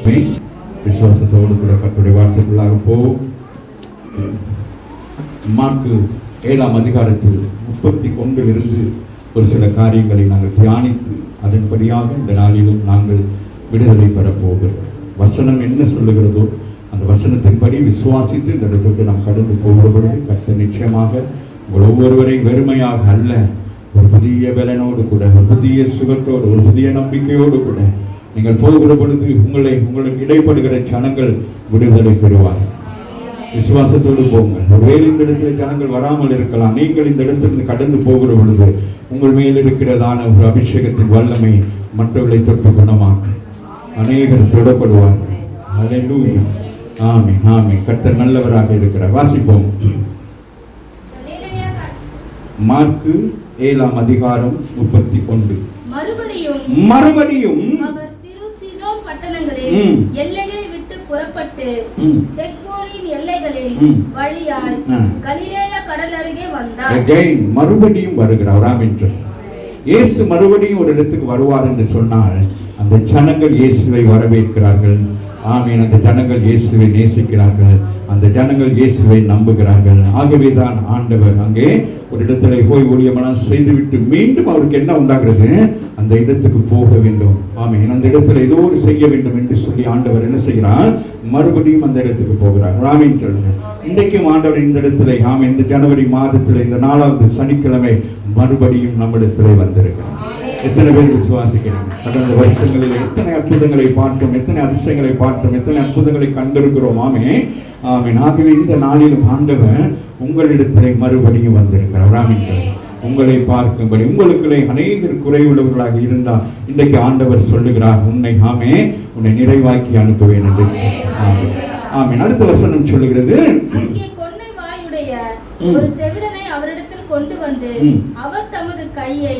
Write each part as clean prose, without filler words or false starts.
விசுவாசத்தோடு கூட கர்த்தருடைய வார்த்தைக்குள்ளாக போவோம். மார்க்கு 7ஆம் அதிகாரத்தில் 31 இருந்து ஒரு சில காரியங்களை நாங்கள் தியானித்து அதன்படியாக இந்த நாளிலும் நாங்கள் விடுதலை பெறப்போகிறோம். வசனம் என்ன சொல்லுகிறதோ அந்த வசனத்தின்படி விசுவாசித்து இந்த இடத்துக்கு நாம் கடந்து போகிற பொழுது கர்த்தர் நிச்சயமாக உங்கள் ஒவ்வொருவரையும் வெறுமையாக அல்ல, ஒரு புதிய பலனோடு கூட, ஒரு புதிய சுகத்தோடு, ஒரு புதிய நம்பிக்கையோடு கூட நீங்கள் போகிற பொழுது உங்களுக்கு இடைப்படுகிற ஜனங்கள் விடுதலை பெறுவார்கள். விசுவாசத்தோடு போங்கள். ஒருவேளை இந்த இடத்துல ஜனங்கள் வராமல் இருக்கலாம். நீங்கள் இந்த இடத்திலிருந்து கடந்து போகிற பொழுது உங்கள் மேல் இருக்கிறதான ஒரு அபிஷேகத்தின் வல்லமை மற்றவர்களை தொட்டு குணமாக்கும். அநேகர் தொடப்படுவார்கள். அல்லேலூயா. ஆமென், ஆமென். கர்த்தர் நல்லவராக இருக்கிறார். வாசிப்போம். மார்க்கு 7ஆம் அதிகாரம் 31. மறுபடியும் அவர் திரு சீதோன் பட்டணங்களில் எல்லைகளை விட்டு புறப்பட்டு தெக்கோலின் எல்லைகளில் வழியாய் கலிலேயா கடல் அருகே வந்தார். மறுபடியும் வருகிறார். ஆமென். இயேசு மறுபடியும் ஒரு இடத்துக்கு வருவார் என்று சொன்னால் அந்த ஜனங்கள் இயேசுவை வரவேற்கிறார்கள். ஆமென். அந்த ஜனங்கள் இயேசுவை நேசிக்கிறார்கள். அந்த ஜனங்கள் இயேசுவை நம்புகிறார்கள். ஆகவேதான் ஆண்டவர் அங்கே ஒரு இடத்துல போய் ஊழியமெல்லாம் செய்துவிட்டு மீண்டும் அவருக்கு என்ன உண்டாகிறது, அந்த இடத்துக்கு போக வேண்டும். ஆமென். அந்த இடத்துல ஏதோ ஒரு செய்ய வேண்டும் என்று சொல்லி ஆண்டவர் என்ன செய்கிறார், மறுபடியும் அந்த இடத்துக்கு போகிறார். ஆமென் சொல்லுங்க. இன்றைக்கும் ஆண்டவர் இந்த இடத்துல ஆமென் இந்த ஜனவரி மாதத்தில் இந்த 4வது சனிக்கிழமை மறுபடியும் நம்மிடத்திலே வந்திருக்கிறார். எத்தனை பேர் விசுவாசிக்கிறோம்? கடந்த வருஷங்களில் எத்தனை அற்புதங்களை பார்த்தோம், எத்தனை அதிசயங்களை பார்த்தோம், எத்தனை அற்புதங்களை கண்டிருக்கிறோம். ஆமென், ஆமென். ஆகவே இந்த நாளிலும் ஆண்டவர் உங்களிடத்திலே மறுபடியும் வந்திருக்கிறார். ஆமென். உங்களை பார்க்கும்படி உங்களுக்குள்ளே அநேகர் குறைவுள்ளவர்களாக இருந்தால் இன்றைக்கு ஆண்டவர் சொல்லுகிறார், உன்னை உன்னை நிறைவாக்கி அனுப்புவேன் என்று. ஆமென், ஆமென். அடுத்த வசனம் சொல்லுகிறது, ஒரு செவிடனை அவரிடத்தில் கொண்டு வந்து அவர் தமது கையை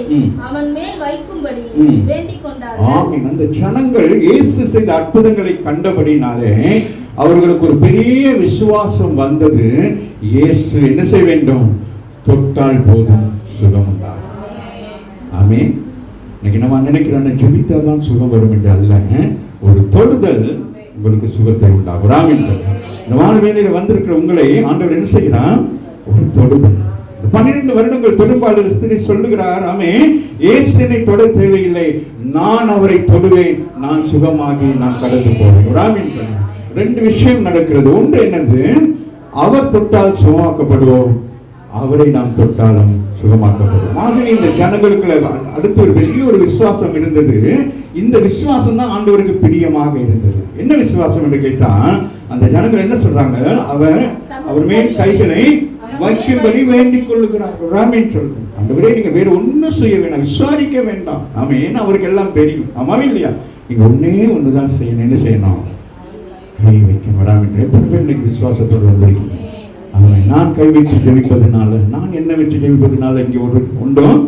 அவன் மேல் வைக்கும்படி வேண்டிக் கொண்டார்கள். ஆமென். அந்த ஜனங்கள் இயேசு செய்த அற்புதங்களை கண்டபடினாலே அவர்களுக்கு ஒரு பெரிய விசுவாசம் வந்தது. இயேசு என்ன செய்ய வேண்டும், தொட்டால் போதும் சுகம் உண்டாகும். ஆமென். இன்னைக்கு நம்ம நினைக்கிறோம் ஜெபித்தால் தான் சுகம் வரும் என்று அல்ல, ஒரு தொடுதல் உங்களுக்கு சுகத்தை உண்டாகும். ஆமென். இந்த வாழ்வேளையில வந்திருக்கிற உங்களை ஆண்டவர் என்ன செய்கிறான், ஒரு தொடுதல். 12 வருடங்கள் பெரும்பாலும் ஸ்திரீ சொல்லுகிறார், ஆமென், இயேசு என்னை தொட தேவையில்லை, நான் அவரை தொடுவேன், நான் சுகமாகி நான் கடந்து போவேன். ஆமென். 2 விஷயம் நடக்கிறது. ஒன்று என்னது, அவர் தொட்டால் சுகமாக்கப்படுவோம், அவரை நாம் தொட்டாலும் சுகமாக்கப்படுவோம். ஆகவே இந்த ஜனங்களுக்கு அடுத்து ஒரு பெரிய ஒரு விசுவாசம் இருந்தது. இந்த விசுவாசம் தான் ஆண்டவருக்கு பிரியமாக இருந்தது. என்ன விசுவாசம் என்று கேட்டால், அந்த ஜனங்கள் என்ன சொல்றாங்க, அவர் மேல் கைகளை வைக்கும்படி வேண்டிக் கொள்ளுகிறார்கள். ஆமென் சொல்லுங்க. ஆண்டவரே நீங்க வேற ஒன்னும் செய்ய வேண்டாம், விசாரிக்க வேண்டாம். ஆமென். அவருக்கு எல்லாம் தெரியும். ஆமாவே இல்லையா? நீங்க ஒண்ணுதான் செய்யணும். என்ன செய்யணும், கை வைக்க. ஆமென். எத்தனை பேர் இன்னைக்கு விசுவாசத்தோடு வந்திருக்கீங்க? ஆமென். நான் கை வைத்து ஜெபிப்பதனால, நான் என்ன வச்சு ஜெபிப்பதனால இங்கே ஒன்றும்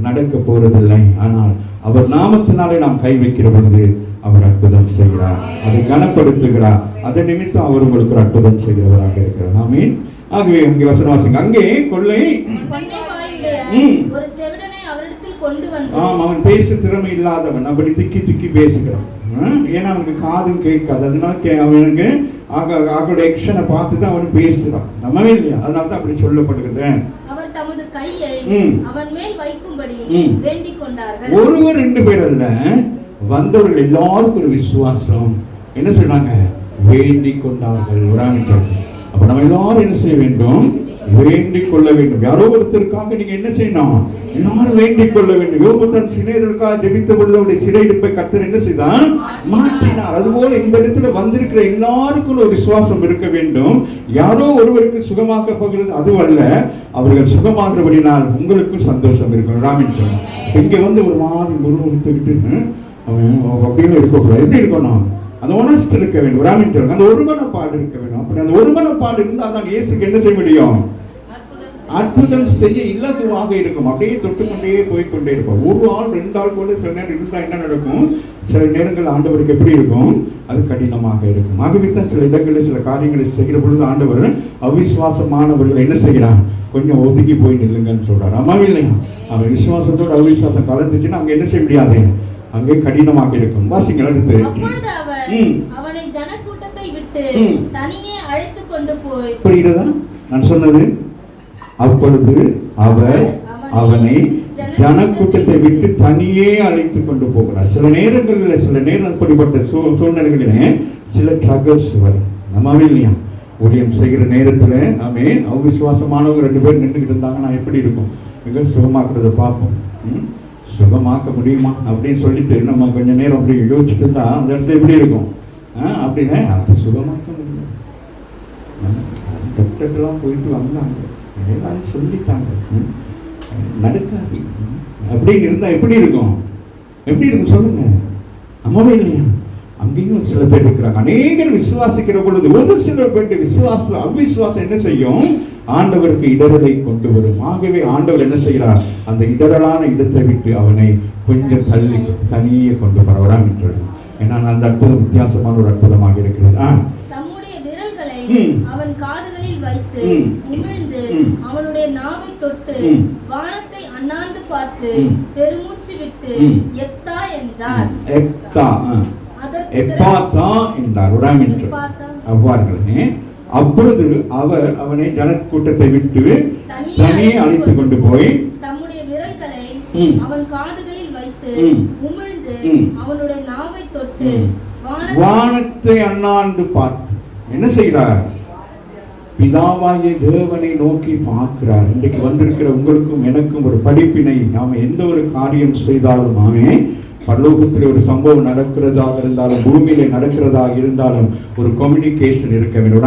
நடக்க போறதில்லை. ஆனால் அவர் நாமத்தினாலே நாம் கை வைக்கிற பொழுது அவர் அற்புதம் செய்கிறார், அதை கனப்படுத்துகிறார். அதை நிமித்தம் அவர் உங்களுக்கு ஒரு அற்புதம் செய்கிறவராக இருக்கிறார். ஆமென். ஆகவே அங்கே வசனவாசிங்க, அங்கே கொள்ளை ஒரு செவிடனை அவரிடத்தில் கொண்டு வந்து, அவன் பேச திறமை இல்லாதவன், அப்படி திக்கி பேசுகிறான். ஏன்னா அவனுக்கு காதும் கேட்காது. அதனால அவனுக்கு அவனுடைய எக்ஷனை பார்த்து தான் அவன் பேசுறான். நம்மவே இல்லையா? அதனால தான் அப்படி சொல்லப்படுகிறது. அவர் தமது கையை அவன் மேல் வைக்கும்படி வேண்டிக் கொண்டார்கள். ஒருவர் 2 பேர் அல்ல, வந்தவர்கள் எல்லாருக்கும் ஒரு விசுவாசம். என்ன சொல்றாங்க, வேண்டிக் கொண்டார்கள். அப்ப நம்ம எல்லாரும் என்ன செய்ய வேண்டும், வேண்டிக் கொள்ள வேண்டும். யாரோ ஒருத்தருக்காக நீங்க என்ன செய்யணும், எல்லாரும் வேண்டிக் கொள்ள வேண்டும். யோபு தன் சிநேகிதர்களுக்காக ஜெபித்த பொழுது அவருடைய சிறையிருப்பை கர்த்தர் என்ன செய்தார், மாற்றினார். அதுபோல இந்த இடத்துல வந்திருக்கிற எல்லாருக்கும் ஒரு விசுவாசம் இருக்க வேண்டும். யாரோ ஒருவருக்கு சுகமாக்க போகிறது அதுவல்ல, அவர்கள் சுகமாகிறபடினால் உங்களுக்கும் சந்தோஷம் இருக்கும். ராமின் இங்க வந்து ஒரு மாதிரி முருகிட்டு அப்படின்னு இருக்கக்கூடாது. எப்படி இருக்கணும், அந்த ஒனஸ்ட் இருக்க வேண்டும். ராமின் அந்த ஒருமனப்பாடு இருக்க வேண்டும். அப்படி அந்த ஒருமனப்பாடு இருந்தால் தான் இயேசுக்கு என்ன செய்ய முடியும், அற்புதம் செய்ய இலகுவாக இருக்கும். அப்படியே தொட்டுக்கொண்டே போய்கொண்டே இருக்கும். 1 ஆள் 2 ஆள் கூட சில நேரம் இருந்தா என்ன நடக்கும், சில நேரங்கள் ஆண்டவருக்கு எப்படி இருக்கும், அது கடினமாக இருக்கும். ஆகவே தான் சில இடங்களில் சில காரியங்களை செய்கிற பொழுது ஆண்டவர் அவிசுவாசமானவர்கள் என்ன செய்கிறார், கொஞ்சம் ஒதுங்கி போய் நில்லுங்கன்னு சொல்றாரு. ஆமாவே இல்லையா? அவன் விசுவாசத்தோட அவிசுவாசம் கலந்துச்சுன்னா அங்க என்ன செய்ய முடியாது, அங்கே கடினமாக இருக்கும். வாசிங்கள் அடுத்து. அவன் விட்டு தனியே அழைத்து கொண்டு போய். புரிகிறதா நான் சொன்னது? அப்பொழுது அவர் அவனை ஜனக்கூட்டத்தை விட்டு தனியே அழைத்து கொண்டு போகிறார். சில நேரங்களில் அப்படிப்பட்ட சூழ்நிலைகளிலே சில ட்ரகல்ஸ் வரும். நம்ம இல்லையா ஊழியம் செய்கிற நேரத்தில் நாமே அவிசுவாசமானவங்க 2 பேர் நின்றுக்கிட்டு இருந்தாங்கன்னா எப்படி இருக்கும்? மிக சுகமாக்குறத பார்ப்போம். சுகமாக்க முடியுமா அப்படின்னு சொல்லிட்டு நம்ம கொஞ்சம் நேரம் அப்படி யோசிச்சுட்டு இருந்தா அந்த இடத்துல எப்படி இருக்கும்? அப்படின்னா அது சுகமாக்க முடியும். டாக்டர்லாம் போயிட்டு வந்தாங்க, ஏதாவது சொல்லிட்டாங்க, நடக்காது அப்படின்னு இருந்தா எப்படி இருக்கும்? எப்படி இருக்கும் சொல்லுங்க? அம்மாவே இல்லையா? அங்கேயும் சில பேர் இருக்கிறாங்க. அநேகர் விசுவாசிக்கிற பொழுது ஒரு சில பேருக்கு விசுவாசம் அவிசுவாசம் என்ன செய்யும்? ஆண்டவருக்கு இடரலை கொண்டு வரும். ஆகவே ஆண்டவர் என்ன செய்கிறார்? அந்த இடரலான இடத்தை விட்டு அவனை கொஞ்சம் தள்ளி தனியே கொண்டு வரவரான் என்று. ஏன்னா அந்த அற்புதம் வித்தியாசமான ஒரு அற்புதமாக இருக்கிறது. தம்முடைய விரல்களை அவன் காதுகளில் வைத்து உமிழ்ந்து அவனுடைய நாவை தொட்டு வானத்தை அண்ணாந்து பார்த்து பெருமூச்சு விட்டு எப்தா என்றார். எப்தா எப்பாத்தா என்றார். அவ்வாறுகளே அப்பொழுது அவர் அவனை ஜனக்கூட்டத்தை விட்டு தனியே அழைத்துக் கொண்டு போய் தம்முடைய விரல்களை அவன் காதுகளில் வைத்து உமிழ்ந்து அவனுடைய நாவை தொட்டு வானத்தை அண்ணாந்து பார்த்து என்ன செய்கிறார்? பிதாவாகிய தேவனை நோக்கி பார்க்கிறார். இன்றைக்கு வந்திருக்கிற உங்களுக்கும் எனக்கும் ஒரு படிப்பினை. நாம எந்த ஒரு காரியம் செய்தாலும் பரலோகத்தில் ஒரு சம்பவம் நடக்கிறதாக இருந்தாலும் பூமியில நடக்கிறதாக இருந்தாலும் ஒரு கம்யூனிகேஷன் இருக்க வேண்டும்.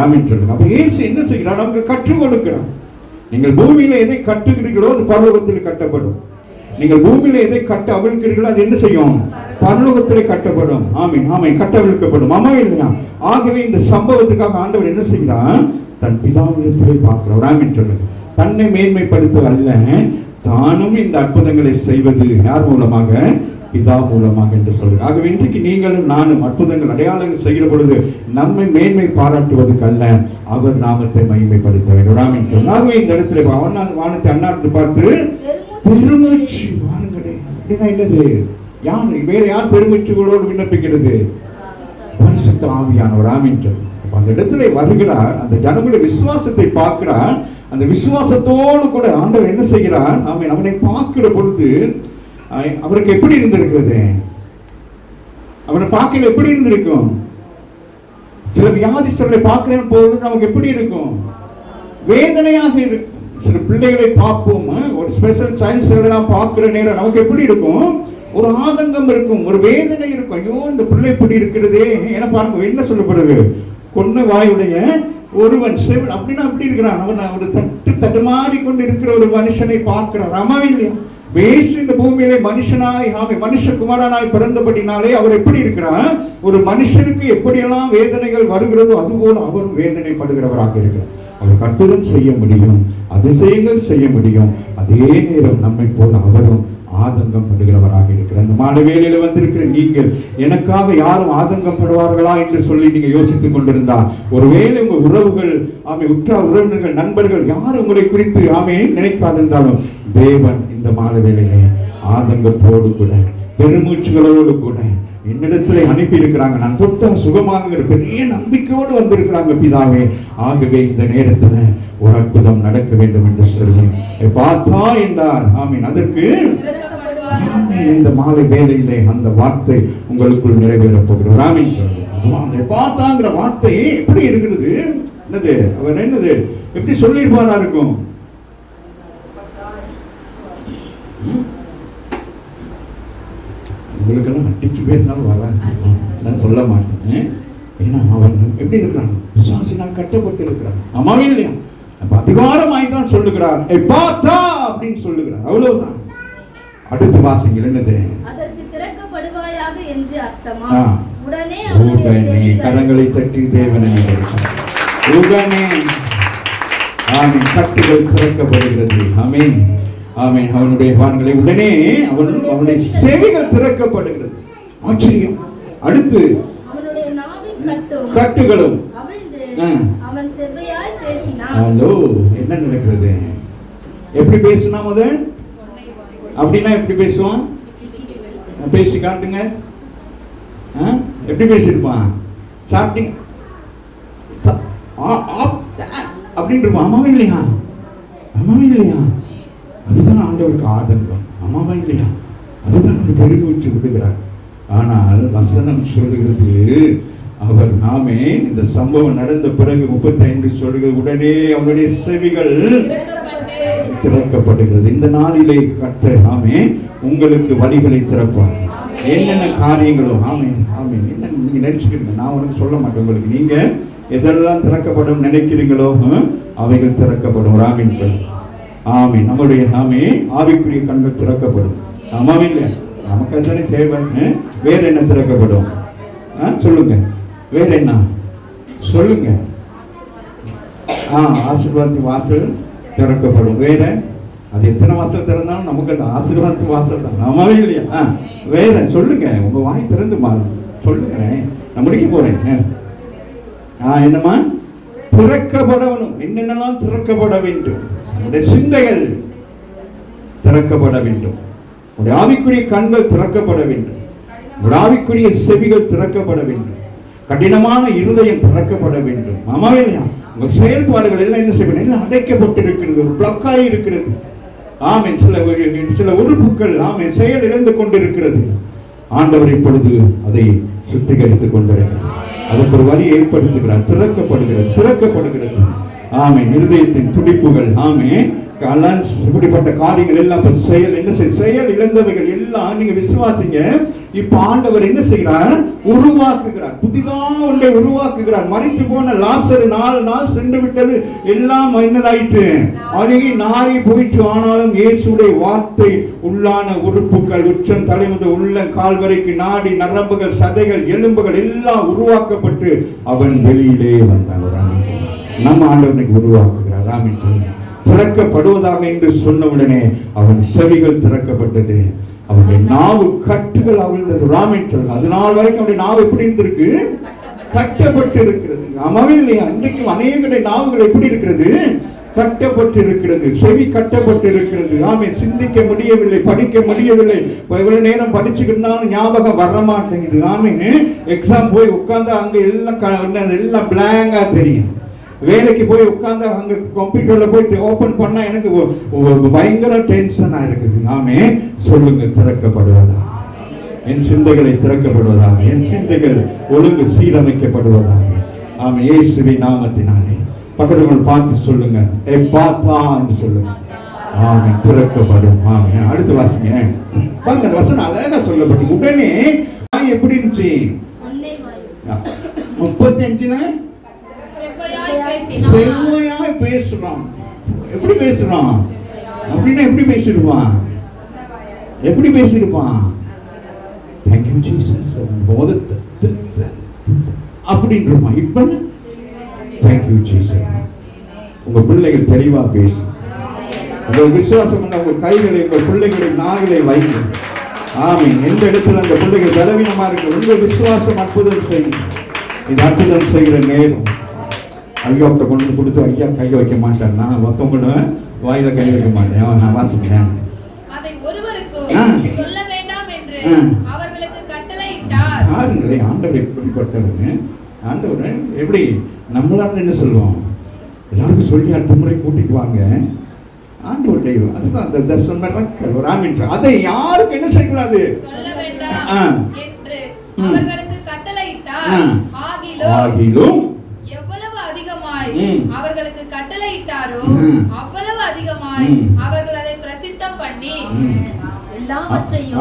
அப்ப இயேசு என்ன செய்கிறார்? நமக்கு கற்றுக் கொடுக்கிறார். நீங்கள் பூமியில எதை கட்டுகிறீர்களோ அது பரலோகத்தில் கட்டப்படும். நீங்கள் பூமியில எதை கட்ட அவிழ்க்கிறீர்களோ அது என்ன செய்யும்? பரலோகத்திலே கட்டப்படும். ஆமீன் ஆமீன் கட்டவிழ்க்கப்படும். ஆமா இல்லையா? ஆகவே இந்த சம்பவத்துக்காக ஆண்டவர் என்ன செய்கிறார்? தன் பிதாவிடத்திலே பார்க்கிறார். தன்னை மேன்மைப்படுத்த அல்ல, தானும் இந்த அற்புதங்களை செய்வது யார் மூலமாக? பிதா மூலமாக என்று சொல்கிறார். ஆகவே இன்றைக்கு நீங்களும் நானும் அற்புதங்கள் அடையாளங்கள் செய்கிற பொழுது நம்மை மேன்மை பாராட்டுவதற்கு அல்ல, அவர் நாமத்தை மகிமைப்படுத்த வேண்டும். ஆகவே இந்த இடத்துல வானத்தை அண்ணாந்து பார்த்து பெருமூச்சு வாருங்களே அப்படின்னா என்னது? யார் வேற யார் பெருமூச்சுகளோடு விண்ணப்பிக்கிறது? பரிசுத்த ஆவியானவர். ஆமென். அந்த இடத்துல வருகிறார். அந்த ஜனங்களுடைய விசுவாசத்தை பார்க்கிறார். அந்த விசுவாசத்தோடு கூட ஆண்டவர் என்ன செய்கிறார்? அவனை பார்க்கிற பொழுது அவருக்கு எப்படி இருந்திருக்கிறது? அவனை பார்க்கல எப்படி இருந்திருக்கும்? சில வியாதிஸ்தர்களை பார்க்கிறேன் பொழுது நமக்கு எப்படி இருக்கும்? வேதனையாக இருக்கும். சில பிள்ளைகளை பார்ப்போம், ஒரு ஸ்பெஷல் சயின்ஸ்களை நான் பார்க்கிற நேரம் நமக்கு எப்படி இருக்கும்? ஒரு ஆதங்கம் இருக்கும், ஒரு வேதனை இருக்கும். ஐயோ இந்த பிள்ளை இப்படி இருக்கிறதே. ஏன்னா பாருங்க என்ன சொல்லப்படுது? கொன்ன வாயுடைய ஒருவன் செவன் அப்படின்னா அப்படி இருக்கிறான். அவன் ஒரு தட்டுமாறி கொண்டு இருக்கிற ஒரு மனுஷனை பார்க்கிறான். அம்மா இல்லையா? வேசு இந்த பூமியிலே மனுஷனாய் மனுஷகுமாரனாய் பிறந்தபடினாலே அவர் எப்படி இருக்கிறார்? ஒரு மனுஷனுக்கு எப்படியெல்லாம் வேதனைகள் வருகிறதோ அதுபோல அவரும் வேதனைப்படுகிறவராக இருக்கிறார். அவர் அற்புதம் செய்ய முடியும், அதிசயங்கள் செய்ய முடியும். அதே நேரம் நம்மை போல அவரும் ஆதங்கம் படுகிறவராக இருக்கிறார். இந்த மாலை வேளையில வந்திருக்கிற நீங்கள் எனக்காக யாரும் ஆதங்கப்படுவார்களா என்று சொல்லி நீங்க யோசித்துக் கொண்டிருந்தால், ஒருவேளை உங்க உறவுகள் உற்றார் உறவினர்கள் நண்பர்கள் யாரும் உங்களை குறித்து நினைக்காதிருந்தாலும் தேவன் இந்த மாலை வேளையிலே ஆதங்கத்தோடு கூட பெருமூச்சுகளோடு கூட என்னிடத்துல அனுப்பி இருக்கிறாங்க. நான் தொட்டா சுகமாகிற பெரிய நம்பிக்கையோடு வந்திருக்கிறாங்க பிதாவே. ஆகவே இந்த நேரத்துல ஒரு அற்புதம் நடக்க வேண்டும் என்று சொல்லி பார்த்தா என்றார். ஆமீன். அதற்கு இந்த மாலை வேளையிலே அந்த வார்த்தை உங்களுக்குள் நிறைவேற போகிறார். ஆமீன். பார்த்தாங்கிற வார்த்தை எப்படி இருக்கிறது? என்னது அவர் என்னது எப்படி சொல்லிருப்பாரா இருக்கும்? உங்களுக்கெல்லாம் அடிச்சு பேசினாலும் வராது, நான் சொல்ல மாட்டேன். ஏன்னா அவன் எப்படி இருக்கிறான்? விசுவாசினால் கட்டப்பட்டு இருக்கிறான். அம்மாவே இல்லையா? அப்ப அதிகாரமாய் தான் சொல்லுகிறார், பார்த்தா அப்படின்னு சொல்லுகிறார். அவ்வளவுதான். அடுத்த வாசிங்கள் என்னது? அதற்கு திறக்கப்படுவாயாக என்று அர்த்தமா? உடனே கரங்களை தட்டி தேவனை உடனே ஆமென் கட்டுகள் திறக்கப்படுகிறது. ஆமென் ஆமென். அவனுடைய வான்களை உடனே அவனுடைய செவிகள் திறக்கப்படுகிறது. ஆச்சரியம். அடுத்து அவனுடைய நாவின் கட்டுகளும் அவன் செவ்வையாய் பேசினான். ஹலோ, என்ன நடக்கிறது? எப்படி பேசினா முத? அப்படின்னா எப்படி பேசுவான்? பேசி காட்டுங்க. எப்படி பேசிருப்பான்? சாப்பிட்டீங்க அப்படின்ற அம்மாவே இல்லையா, அம்மாவே இல்லையா? அதுதான் ஆண்டவருக்கு ஆதங்கம். அம்மாவா இல்லையா? அதுதான் அவர் பெருமூச்சு விடுகிறார். ஆனால் வசனம் சொல்கிறது, அவர் நாமே இந்த சம்பவம் நடந்த பிறகு 35 சொல்கிறது, உடனே அவருடைய செவிகள் திறக்கப்படுகிறது. இந்த நாளிலே கர்த்தர் நாமே உங்களுக்கு வழிகளை திறப்பார். என்னென்ன காரியங்களோ ஆமென் ஆமென். என்ன நீங்க நினைச்சுக்கிறீங்க, நான் உனக்கு சொல்ல மாட்டேன். உங்களுக்கு நீங்க எதெல்லாம் திறக்கப்படும் நினைக்கிறீங்களோ அவைகள் திறக்கப்படும். ஆமென் ஆமென். நம்முடைய நாமே ஆவிக்குரிய கண்கள் திறக்கப்படும். ஆமாம் இல்லை, நமக்கு அதுதானே தேவை. வேற என்ன திறக்கப்படும்? சொல்லுங்க, வேற என்ன சொல்லுங்க? ஆசீர்வாதத்தின் வாசல் திறக்கப்படும். வேற அது எத்தனை வாசல் திறந்தாலும் நமக்கு அந்த ஆசீர்வாதத்தின் வாசல் தான். ஆமாவே இல்லையா? வேற சொல்லுங்க, உங்க வாய் திறந்து சொல்லுங்க. நான் முடிக்க போறேன். என்னமா திறக்கப்படணும்? என்னென்னலாம் திறக்கப்பட வேண்டும்? நம்முடைய சிந்தைகள் திறக்கப்பட வேண்டும். உடைய ஆவிக்குரிய கண்கள் திறக்கப்பட வேண்டும். உடைய ஆவிக்குரிய செவிகள் திறக்கப்பட வேண்டும். கடினமான இருதயம் திறக்கப்பட வேண்டும். ஆமாவே இல்லையா? உங்கள் செயல்பாடுகள் எல்லாம் என்ன செய்யணும்? எல்லாம் அடைக்கப்பட்டிருக்கிறது, ஒரு பிளக்காய் இருக்கிறது. ஆமென். சில உறுப்புகள் ஆமென் செயல் இழந்து கொண்டிருக்கிறது. ஆண்டவர் இப்பொழுது அதை சுத்திகரித்துக் கொண்டிருக்கிறார். அதற்கு ஒரு வழி ஏற்படுத்துகிறார். திறக்கப்படுகிறது. ஆமென். இருதயத்தின் துடிப்புகள் ஆமென் இப்படிப்பட்ட காரியங்கள் எல்லாம் செயல் என்ன செயல் இழந்தவைகள் எல்லாம் நீங்க விசுவாசிங்க. இப்ப ஆண்டவர் என்ன செய்கிறார்? உருவாக்குகிறார். புதிதாக ஒன்றை உருவாக்குகிறார். மரித்து போன லாசரு 4 நாள் சென்று விட்டது. எல்லாம் என்னதாயிற்று? அணுகி நாரி போயிற்று. ஆனாலும் இயேசுடைய வார்த்தை உள்ளான உறுப்புகள் உச்சம் தலைமுதல் உள்ள கால் வரைக்கு நாடி நரம்புகள் சதைகள் எலும்புகள் எல்லாம் உருவாக்கப்பட்டு அவன் வெளியிலே வந்தான். நம்ம ஆண்டவனுக்கு உருவாக்குகிறார். ஆமென். திறக்கப்படுவதாக என்று சொன்னவுடனே அவன் செவிகள் திறக்கப்பட்டது. அவனுடைய நாவு கட்டுகள் அவிழ்ந்தது. ராமன் சொல்ல அதனால் வரைக்கும் அவருடைய நாவு எப்படி இருந்திருக்கு? கட்டப்பட்டு இருக்கிறது. ஆமாவே இல்லையா? இன்றைக்கும் அநேக நாவுகள் எப்படி இருக்கிறது? கட்டப்பட்டு இருக்கிறது. செவி கட்டப்பட்டு இருக்கிறது. ஆமே சிந்திக்க முடியவில்லை, படிக்க முடியவில்லை. இவ்வளவு நேரம் படிச்சுக்கிட்டாலும் ஞாபகம் வர மாட்டேங்குது. ஆமே எக்ஸாம் போய் உட்கார்ந்து அங்க எல்லாம் பிளாங்கா தெரியும். வேலைக்கு போய் உட்கார்ந்து அங்க கம்ப்யூட்டர்ல போய் ஓபன் பண்ணா எனக்கு பயங்கர டென்ஷனா இருக்குது. ஆமே சொல்லுங்க, திறக்கப்படுவதா? என் சிந்தைகளை திறக்கப்படுவதாக, என் சிந்தைகள் ஒழுங்கு சீரமைக்கப்படுவதாக. ஆமே இயேசுவின் நாமத்தினாலே. பக்கத்துல பார்த்து சொல்லுங்க, பார்த்தா என்று சொல்லுங்க. ஆமே திறக்கப்படும். ஆமே அடுத்த வாசிங்க. பாருங்க, அந்த வசனம் அழகா சொல்லப்பட்டு உடனே எப்படி இருந்துச்சு? 35 செவ்வையாய் பேசுறான். எப்படி பேசுறான் அப்படின்னா எப்படி பேசிருப்பான்? எப்படி பேசிருப்பான்? Thank you Jesus அப்படின்றமா. இப்ப தேங்க்யூ ஜீசஸ். உங்க பிள்ளைகள் தெளிவா பேசு. உங்கள் விசுவாசம் உங்க கைகளை உங்கள் பிள்ளைகளின் நாவிலை வைங்க. ஆமீன். எந்த இடத்துல அந்த பிள்ளைகள் பலவீனமா இருக்கு, உங்கள் விசுவாசம் அற்புதம் செய்யும். இது அற்புதம் செய்கிற நேரம். ஐயாவுக்கு கொண்டு கொடுத்து ஐயா கையை வைக்க மாட்டேன், நான் மொத்தவங்கள வாயில கை வைக்க மாட்டேன், நான் வாசிக்கிறேன். ஆண்டவர் எப்படிப்பட்டவங்க? ஆண்டவர் எப்படி நம்மளால என்ன சொல்லுவோம்? எல்லாருக்கும் சொல்லி அடுத்த முறை கூட்டிட்டு வாங்க. ஆண்டவர் அதுதான் அந்த தர்சனம். அதை யாருக்கு என்ன செய்யக்கூடாது? ஆகிலும் அவர்களுக்கு கட்டளையிட்டாரோ அவ்வளவு அதிகமாய் அவர்கள் அதை பிரசித்தம் பண்ணி எல்லாவற்றையும்.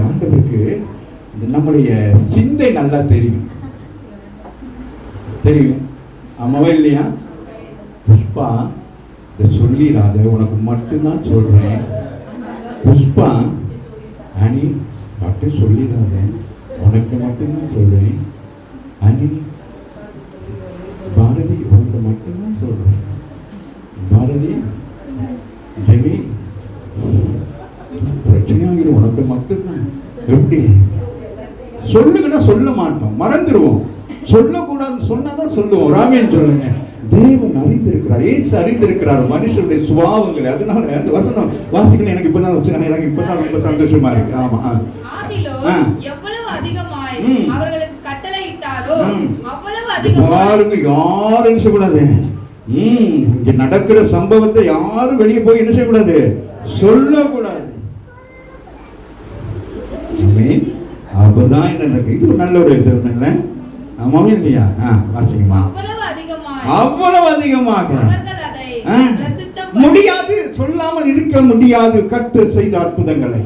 ஆண்டவருக்கு நம்முடைய சிந்தை நல்லா தெரியும். ஆமாவா இல்லையா? புஷ்பா இதை சொல்லிடாத, உனக்கு மட்டும்தான் சொல்றேன். புஷ்பா அனி மட்டும் சொல்லிடாத, உனக்கு மட்டும்தான் சொல்றேன். அனி பாரதி உனக்கு மட்டும்தான் சொல்றேன். பாரதி ஜெமி பிரச்சனையாகிடும், உனக்கு மட்டும்தான். எப்படி சொல்லுங்கன்னா சொல்ல மாட்டோம், மறந்துடுவோம். சொல்லக்கூடாது சொன்னாதான் சொல்லுவோம். ராமேன் சொல்லுங்க, தேவன் அறிந்திருக்கிறார், இயேசு அறிந்திருக்கிறார் மனுஷனுடைய சுபாவங்களை. அதனால அந்த வசனம் வாசிக்கணும். எனக்கு இப்பதான் வச்சு எனக்கு இப்பதான் ரொம்ப சந்தோஷமா இருக்கு. ஆமா எவ்வளவு அதிகமாய் அவர்களுக்கு கட்டளையிட்டாரோ அவ்வளவு பாருங்க, யாரும் என்ன செய்யக்கூடாது, இங்க நடக்கிற சம்பவத்தை யாரும் வெளியே போய் என்ன செய்யக்கூடாது, சொல்லக்கூடாது. அப்பதான் என்ன, இது நல்ல ஒரு இது இல்லை, ஆமாவே இல்லையா? வாசிக்கமா, அவ்வளவு அதிகமாக முடியாது, சொல்லாமல் இருக்க முடியாது. கர்த்தர் செய்த அற்புதங்களை,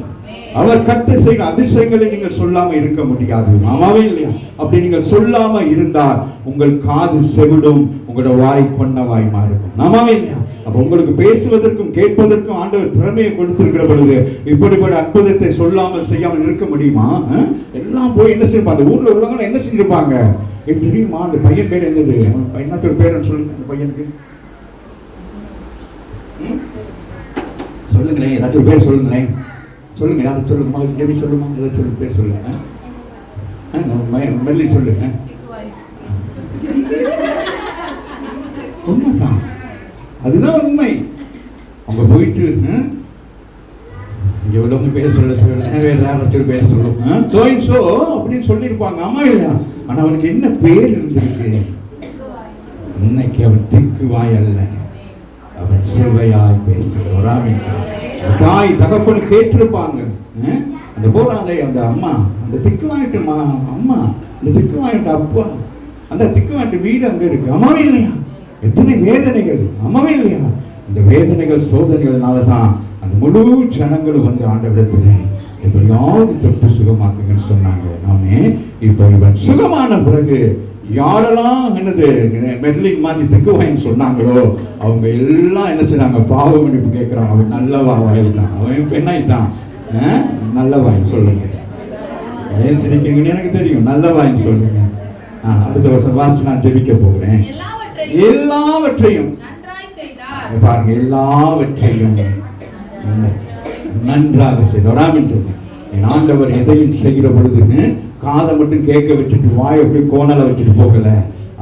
அவர் கர்த்தர் செய்த அதிசயங்களை நீங்கள் சொல்லாம இருக்க முடியாது. ஆமாவே இல்லையா? அப்படி நீங்கள் சொல்லாம இருந்தால் உங்கள் காது செவிடும், உங்களோட வாய் கொன்னவாய் மாறும். ஆமாவே இல்லையா? அப்ப உங்களுக்கு பேசுவதற்கும் கேட்பதற்கும் ஆண்டவர் திறமையை கொடுத்திருக்கிற பொழுது இப்படிப்பட்ட அற்புதத்தை சொல்லாமல் செய்யாமல் இருக்க முடியுமா? எல்லாம் போய் என்ன செய்வாங்க, அந்த ஊர்ல உள்ளவங்க என்ன செஞ்சிருப்பாங்க தெரியுமா? அந்த பையன் பேர் என்னது, பையனோட பேர் சொல்லுங்க. அந்த பையனுக்கு சொல்லுங்களேன், ஏதாச்சும் பேர் சொல்லுங்களேன். சொல்லுங்க, யாரும் சொல்லுங்கம்மா, எப்படி சொல்லுமா, ஏதாவது சொல்லு, பேர் சொல்லுங்க. மெல்லி சொல்லுங்க. உண்மைதான், அதுதான் உண்மை. அவங்க போயிட்டு இங்க உள்ளவங்க பேர் சொல்ல வேற யாராச்சும் பேர் சொல்லுங்க, சோ அப்படின்னு சொல்லியிருப்பாங்க. ஆமா இல்லையா? ஆனா அவனுக்கு என்ன பேர் இருந்திருக்கு? இன்னைக்கு அவன் திக்குவாய் அல்ல, அவன் சிறுவையாய் பேசுகிறான். தாய் தகப்பனு கேட்டிருப்பாங்க. அந்த போறாங்க, அந்த அம்மா, அந்த திக்கு வாங்கிட்டு அம்மா, அந்த திக்கு வாங்கிட்டு அப்பா, அந்த திக்கு வாங்கிட்டு வீடு அங்க இருக்கு. அம்மாவே இல்லையா? எத்தனை வேதனைகள், அம்மாவே இல்லையா? இந்த வேதனைகள் சோதனைகள்னாலதான் அந்த முழு ஜனங்களும் வந்து ஆண்டவிடத்துல எப்படியாவது தொட்டு சுகமாக்குங்கன்னு சொன்னாங்க. நாமே இப்ப இவன் சுகமான பிறகு யாரெல்லாம் என்னது மெர்லின் மாதிரி திக்குவாயின்னு சொன்னாங்களோ அவங்க எல்லாம் என்ன செய்றாங்க, பாவ மன்னிப்பு கேட்கிறாங்க. அவன் நல்லவா வாயிட்டான், அவன் பெண்ணாயிட்டான். நல்லவாயின்னு சொல்லுங்க. ஏன் சிரிக்கிறீங்கன்னு எனக்கு தெரியும். நல்லவாயின்னு சொல்லுங்க. அடுத்த வருஷம் வாட்சி நான் ஜெபிக்க போகிறேன். எல்லாவற்றையும் பாருங்க, எல்லாவற்றையும் நன்றாக செய்தோம். என் ஆண்டவர் எதையும் செய்கிற பொழுதுன்னு காதை மட்டும் கேட்க வச்சுட்டு வாயை அப்படியே கோணலை வச்சுட்டு போகல.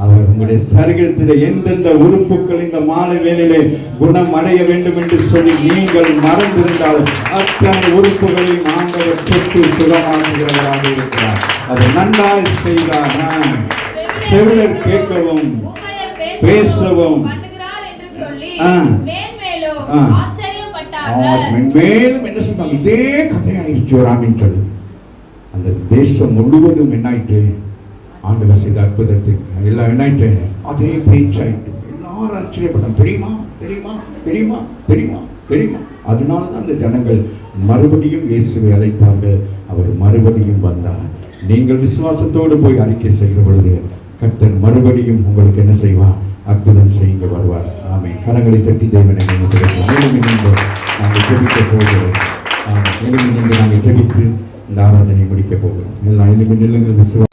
அவர் உங்களுடைய சரீரத்தில் எந்தெந்த உறுப்புகள் இந்த மாலை வேளையிலே குணம் அடைய வேண்டும் என்று சொல்லி நீங்கள் மறந்திருந்தால் அத்தனை உறுப்புகளையும் ஆண்டவர் தொட்டு சுகமாக்குகிறவராக இருக்கிறார். அதை நன்றாய் செய்தார். செவிலர் கேட்கவும் பேசவும் மேலும் என்ன சொன்னாங்க, இதே கதையாயிடுச்சு ராமின் சொல்லி அந்த தேசம் முழுவதும் என்னாயிட்டு ஆண்டவர் செய்த அற்புதத்துக்கு எல்லாம் என்னாயிட்டு அதே பேச்சாயிட்டு எல்லாரும் ஆச்சரியப்பட்டாங்க. தெரியுமா தெரியுமா தெரியுமா தெரியுமா தெரியுமா? அதனாலதான் அந்த ஜனங்கள் மறுபடியும் இயேசுவை அழைத்தார்கள். அவர் மறுபடியும் வந்தார். நீங்கள் விசுவாசத்தோடு போய் அறிக்கை செய்கிற பொழுது கர்த்தர் மறுபடியும் உங்களுக்கு என்ன செய்வார், அற்புதம் செய்ய வருவார். ஆமென். கரங்களை தட்டி தேவனை நாங்கள் ஜெபிக்க போகிறோம். நாங்கள் ஜெபித்து இந்த ஆராதனை முடிக்க போகிறோம். எல்லாம் இனிமே நிலங்கள் விசுவாசம்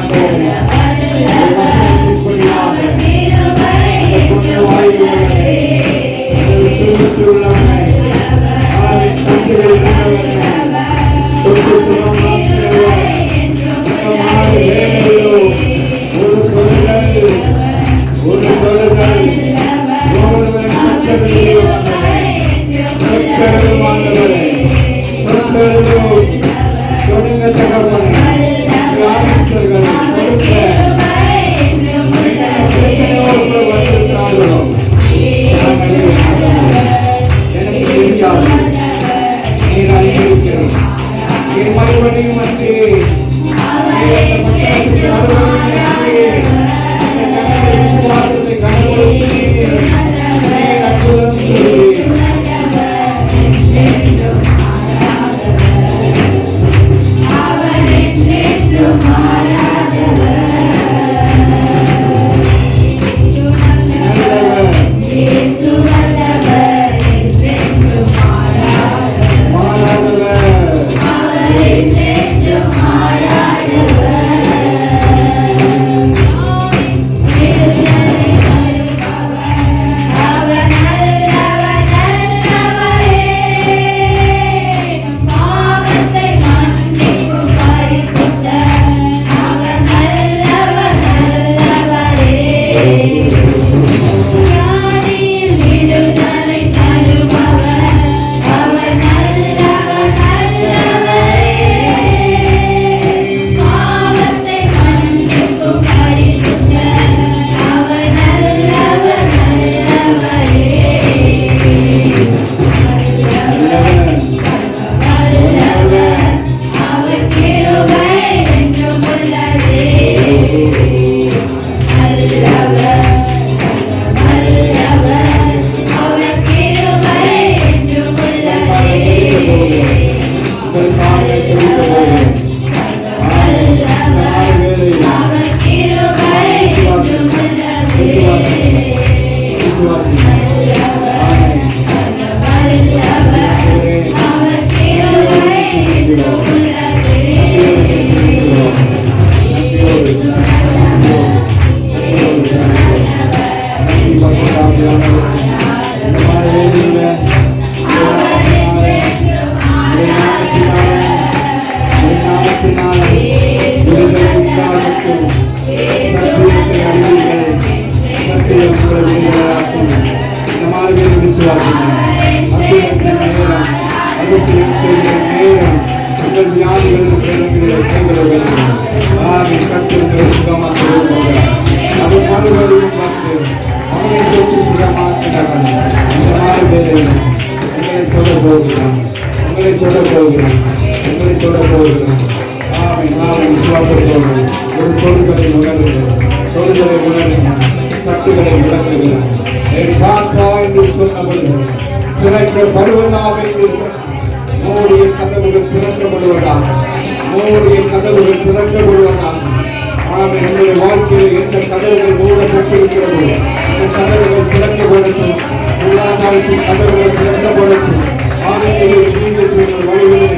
வாழ்க்கையில் எந்த கதவுகள் மூடப்பட்டிருக்கிறதோ அந்த கதவுகள் திறக்கப்படட்டும். பொருளாதாரத்தின் கதவுகள் திறக்கப்படட்டும். ஆவிக்குரிய ஜீவியத்தின் வழிகளில்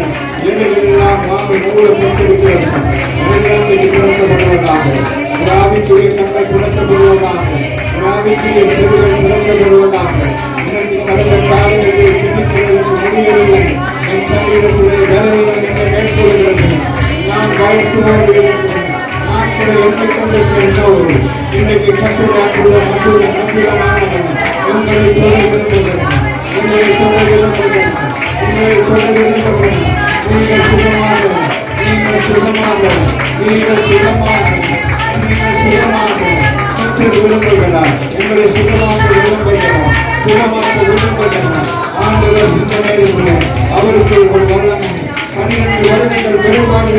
எல்லாம் மூடப்பட்டிருக்கிறது. திறக்கப்படுவதாக. ஆவிக்குரிய கண்கள் திறக்கப்படுவதாக. ஆவிக்குரிய செவிகள் திறக்கப்படுவதாக. எனக்கு கடந்த காலங்களில் சிந்திக்கிறதுக்கு முடியவில்லை. என் சரீரத்துடைய வேலைகள் என்னை மேற்கொள்கிறது. நான் பயத்தோடு இருக்கிறேன். இன்றைக்கு கட்டுரையாக்குள்ள மற்றொரு சம்பளமானவன் உங்களை சொல்ல விரும்புகிறேன். உங்களை சொல்ல விரும்புகிறேன். உங்களை சொல்ல விரும்புகிறேன். நீங்கள் சுகமாக, நீங்கள் சுகமாக, நீங்கள் சுகமாக, நீங்கள் சுகமாக கத்தர் விரும்புகிறார். உங்களை சுகமாக்க விரும்புகிறார். சுகமாக்க விரும்புகிறார். ஆண்டவர் இந்த நேரத்தில் அவருக்கு ஒரு வல்லமை 12 வருடங்கள் பெரும்பாலும்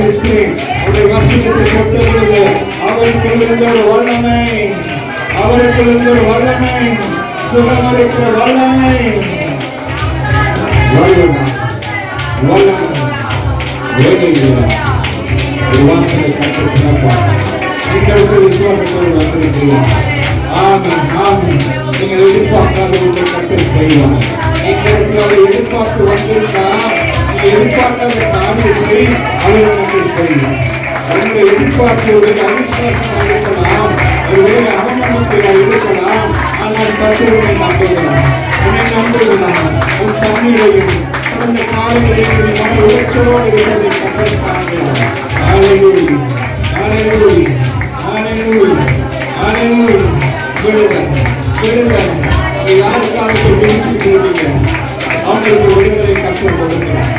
அவருடைய வசனத்தை கொண்டு பொழுது அவருக்கு இருந்த ஒரு வல்லமை, அவருக்கு இருந்த ஒரு வல்லமை, சுகமளிக்கிற வல்லமை, வல்லமை, ஒரு வாசனை கற்றுக்கிறார். உங்களுக்கு விசுவாசத்தோடு வந்திருக்கிறீர்கள். ஆமென், ஆமென். நீங்கள் எதிர்பார்க்காத ஒன்றை கர்த்தர் செய்வார். நீங்கள் அதை எதிர்பார்த்து வந்திருந்தால் எதிர்பார்க்காத காரியத்தை அவர் உங்களுக்கு செய்வார். அவருடைய எதிர்பார்ப்புடைய அவிசுவாசமாக இருக்கலாம், ஒருவேளை அவமனத்தையாக இருக்கலாம். ஆனால் கர்த்தருடைய நம்புகிறார். உன்னை நம்புகிறார். உன் தண்ணீரையும் அந்த காரியங்களையும் நம்ம உச்சோடு இருப்பதை கர்த்தர் காண்கிறார். ஹல்லேலூயா, ஹல்லேலூயா, ஹல்லேலூயா, ஹல்லேலூயா. விடுதலை, விடுதலை. யாருக்காக விடுவிக்கிறீங்க? அவங்களுக்கு விடுதலை கற்றுக் கொடுக்கிறார்.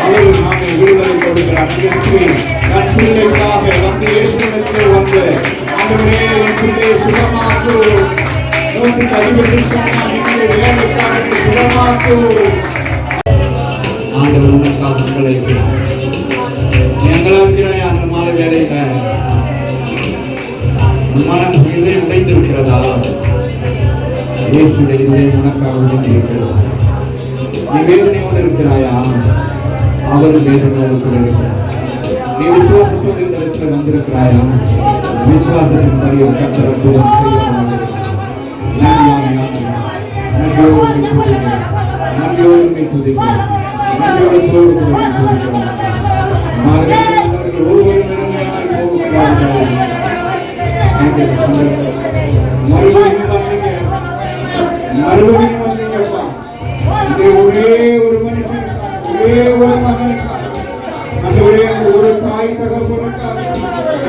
அவரும் நாங்கள் விடுதலை கொடுக்கிறார். என் பிள்ளைக்காக வந்து இயேசுவிடத்தில் வந்து ஆண்டவரே என் பிள்ளையை சுகமாக்கு, நோக்கி அதிபதி சொன்ன வேலைக்காக சுகமாக்கு. ஆண்டவர் உனக்காக உங்களை எங்களாக்கிறாய். அந்த மாலை வேலையில மனம் இதயம் உடைந்திருக்கிறதா? இயேசுடைய இதயம் உனக்காக உடைந்திருக்கிறது. நீ வேதனையோடு இருக்கிறாயா? அவர் வேதனையோடு கூட இருக்கிறார். நீ விசுவாசத்தோடு இந்த இடத்துல வந்திருக்கிறாயா? விசுவாசத்தின்படி ஒரு கர்த்தர் அற்புதம் செய்வார். நன்றியோடு துதிக்கிறேன், நன்றியோடு துதிக்கிறேன், நன்றியோடு தோடு கூட துதிக்கிறோம். ஒருவர் நிலைமையாய் போகிறார்கள். மறுபடியும் வந்தீங்க, மறுபடியும் வந்தீங்கப்பா. ஒரே ஒரு மனுஷனுக்காக, ஒரே ஒரு மகனுக்காக, அந்த ஒரே ஒரு தாய் தகப்பனுக்காக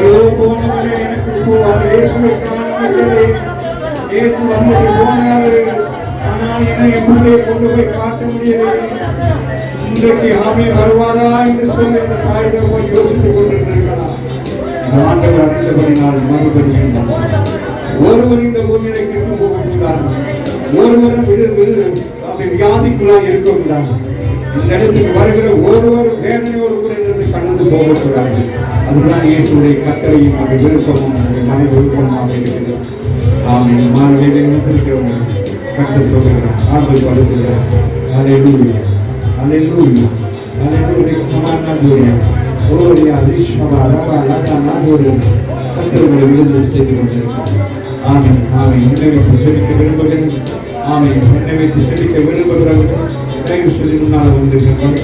ஏதோ போனவரே எனக்கு இயேசு வந்துட்டு போனாரு. ஆனால் என்னை எப்படியே கொண்டு போய் காட்ட முடியல. இன்றைக்கு ஆமே வருவாரா என்று சொல்லி அந்த தாய் தகப்பன் யோசித்துக் கொண்டிருந்திருக்கலாம். ஆண்டவர் அடைந்தபடினால் மறுபடியும் ஒருவர் இந்த பூமியை கெட்டு போகக்கூடாது. ஒருவரும் வியாதிக்குள்ளாக இருக்கக்கூடாது. இந்த இடத்துக்கு வருகிற ஒருவரும் வேதனையோடு கூட இதற்கு கடந்து போகக்கூடாது. அதுதான் இயேசுடைய கட்டளையும் அது விருப்பமும் மன விருப்பமாக இருக்கிறது. ஆமென். மாணவர்களை நினைத்திருக்கிறவங்க கட்டத் தொடங்குகிறார், ஆண்கள் படுத்துகிறார். அல்லேலூயா, அல்லேலூயா, அல்லேலூயா. சமாதானம் ஒருவரையா அதிர்ஷ்டமா ரவா லதா நாகோடு கத்தர்களை விடுதலை செய்து கொண்டிருக்கிறார். ஆமென் ஆமென். விண்ணவித்து செபிக்க விரும்புகிறேன். ஆமென். விண்ணவித்து செபிக்க விரும்புகிறவர்கள் தயவு செய்து முன்னால் வந்து நிற்கும்.